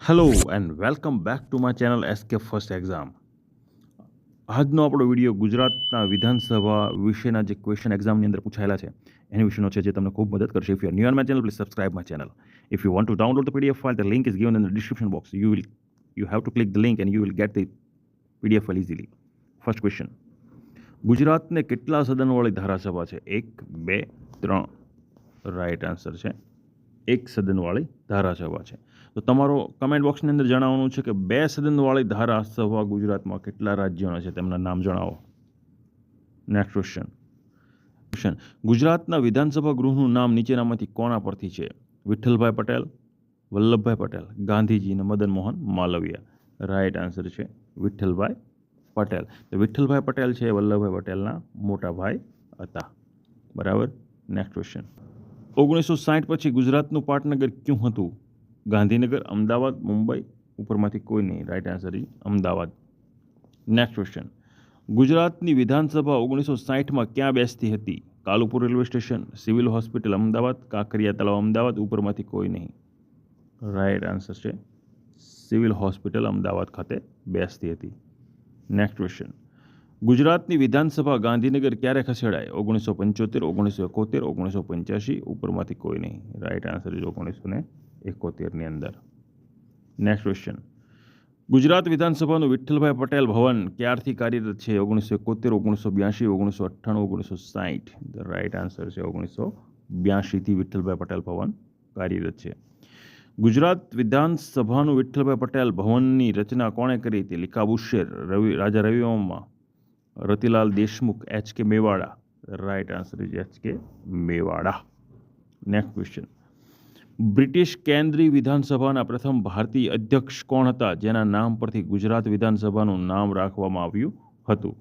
Hello and welcome back to my channel SK first exam. આજનો આપણો video ગુજરાતના વિધાનસભા વિશેના જે ક્વેશ્ચન એક્ઝામની અંદર પૂછાયેલા છે એની વિશેનો છે, જે તમને ખૂબ મદદ કરશે. If you are new on my channel, please subscribe my channel. If you want to download the PDF file, the link is given in the description box. You have to click the link and you will get the PDF file easily. First question: ગુજરાતને કેટલા સદનવાળી ધારાસભા છે? 1, 2, 3. Right answer છે 1 સદનવાળી ધારાસભા છે. તો તમારો comment બોક્સની અંદર જણાવવાનું છે કે 2 સદનવાળી ધારાસભા ગુજરાતમાં કેટલા રાજ્યોના છે, તેમના નામ જણાવો. નેક્સ્ટ ક્વેશ્ચન: ગુજરાતના વિધાનસભા ગૃહનું નામ નીચેનામાંથી કોના પરથી છે? વિઠ્ઠલભાઈ પટેલ, વલ્લભભાઈ પટેલ, ગાંધીજી અને મદન મોહન માલવીયા. રાઈટ આન્સર છે વિઠ્ઠલભાઈ પટેલ. તો વિઠ્ઠલભાઈ પટેલ છે વલ્લભભાઈ પટેલના મોટા ભાઈ હતા. બરાબર. નેક્સ્ટ ક્વેશ્ચન: 1960 પછી ગુજરાતનું પાટનગર ક્યું હતું? ગાંધીનગર, અમદાવાદ, મુંબઈ. ઉપરમાંથી કોઈ નહીં. Right answer is Ahmedabad. Next question: ગુજરાતની વિધાનસભા 1960માં ક્યાં બેસતી હતી? Kalupur railway station, civil hospital Ahmedabad, Kankaria તળાવ અમદાવાદ. ઉપરમાંથી કોઈ નહીં. રાઈટ આન્સર છે સિવિલ હોસ્પિટલ અમદાવાદ ખાતે બેસતી હતી. નેક્સ્ટ ક્વેશ્ચન: ગુજરાતની વિધાનસભા ગાંધીનગર ક્યારે ખસેડાય? 1975, 1971, 1985. ઉપરમાંથી કોઈ નહીં. રાઈટ આન્સર ઇઝ 1971ની અંદર. નેક્સ્ટ ક્વેશ્ચન: ગુજરાત વિધાનસભાનું વિઠ્ઠલભાઈ પટેલ ભવન ક્યારથી કાર્યરત છે? 1971, 1982, 1998, 1960. રાઈટ આન્સર છે 1982થી વિઠ્ઠલભાઈ પટેલ ભવન કાર્યરત છે. ગુજરાત વિધાનસભાનું વિઠ્ઠલભાઈ પટેલ ભવનની રચના કોણે કરી હતી? લીકાબુશેર, Raja Ravi Varma, Ratilal Deshmukh, H K. Mewada. Right answer is H K. Mewada. Next question: British કેન્દ્રીય વિધાનસભાના પ્રથમ ભારતીય અધ્યક્ષ કોણ હતા, જેના નામ પરથી ગુજરાત વિધાનસભાનું નામ રાખવામાં આવ્યું હતું?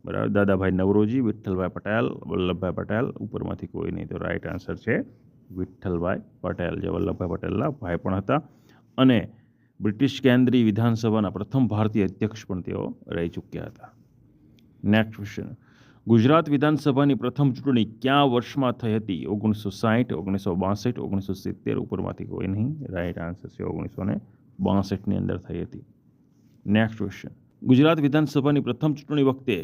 બરાબર. દાદાભાઈ નવરોજી, વિઠ્ઠલભાઈ પટેલ, વલ્લભભાઈ પટેલ. ઉપરમાંથી કોઈ નહીં. તો રાઈટ આન્સર છે વિઠ્ઠલભાઈ પટેલ, જે વલ્લભભાઈ પટેલના ભાઈ પણ હતા અને બ્રિટિશ કેન્દ્રીય વિધાનસભાના પ્રથમ ભારતીય અધ્યક્ષ પણ તેઓ રહી ચૂક્યા હતા. નેક્સ્ટ ક્વેશ્ચન: ગુજરાત વિધાનસભાની પ્રથમ ચૂંટણી કયા વર્ષમાં થઈ હતી? 1960, 1962, 1970. ઉપરમાંથી કોઈ નહીં. રાઈટ આન્સર છે 1962ની અંદર થઈ હતી. નેક્સ્ટ ક્વેશ્ચન: ગુજરાત વિધાનસભાની પ્રથમ ચૂંટણી વખતે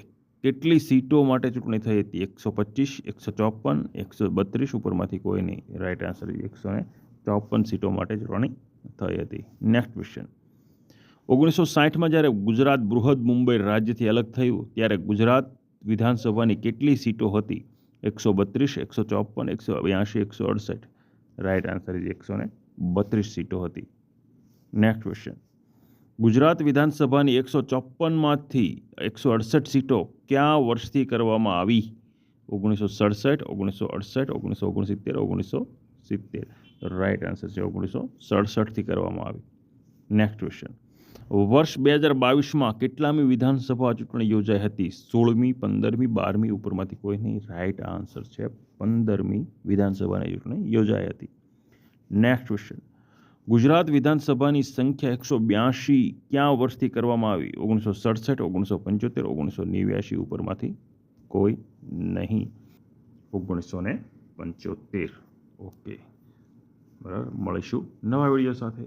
કેટલી સીટો માટે ચૂંટણી થઈ હતી? 125, 154, 132. ઉપરમાંથી કોઈ નહીં. રાઈટ આન્સર 154 સીટો માટે ચૂંટણી થઈ હતી. નેક્સ્ટ ક્વેશ્ચન: 1960માં જ્યારે ગુજરાત બૃહદ મુંબઈ રાજ્યથી અલગ થયું ત્યારે ગુજરાત વિધાનસભાની કેટલી સીટો હતી? 132, 154, 182, 168. રાઈટ આન્સર ઇઝ 132 સીટો હતી. નેક્સ્ટ ક્વેશ્ચન: ગુજરાત વિધાનસભાની 154માંથી 168 સીટો કયા વર્ષથી કરવામાં આવી? 1967, 1968, 1969, 1970. રાઈટ આન્સર છે 1967થી કરવામાં આવી. નેક્સ્ટ ક્વેશ્ચન: વર્ષ 2022માં કેટલામી વિધાનસભા ચૂંટણી યોજાઈ હતી? 16મી, 15મી, 12મી. ઉપરમાંથી કોઈ નહીં. રાઈટ આન્સર છે 15મી વિધાનસભાની ચૂંટણી યોજાઈ હતી. નેક્સ્ટ ક્વેશ્ચન: ગુજરાત વિધાનસભાની સંખ્યા 182 ક્યાં વર્ષથી કરવામાં આવી? 1967, 1975, 1989. ઉપરમાંથી કોઈ નહીં. 1975. ઓકે. બરાબર. મળીશું નવા વિડીયો સાથે.